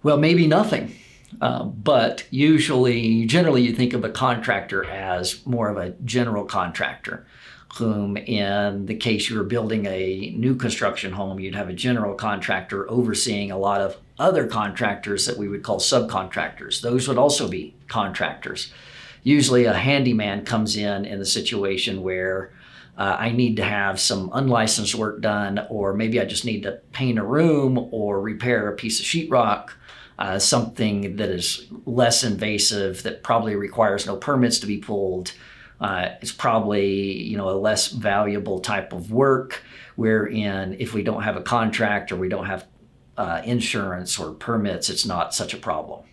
Well, maybe nothing. But generally, you think of a contractor as more of a general contractor, whom, in the case you were building a new construction home, you'd have a general contractor overseeing a lot of other contractors that we would call subcontractors. Those would also be contractors. Usually, a handyman comes in the situation where I need to have some unlicensed work done, or maybe I just need to paint a room or repair a piece of sheetrock. Something that is less invasive, that probably requires no permits to be pulled. It's probably a less valuable type of work, wherein if we don't have a contract or we don't have insurance or permits, it's not such a problem.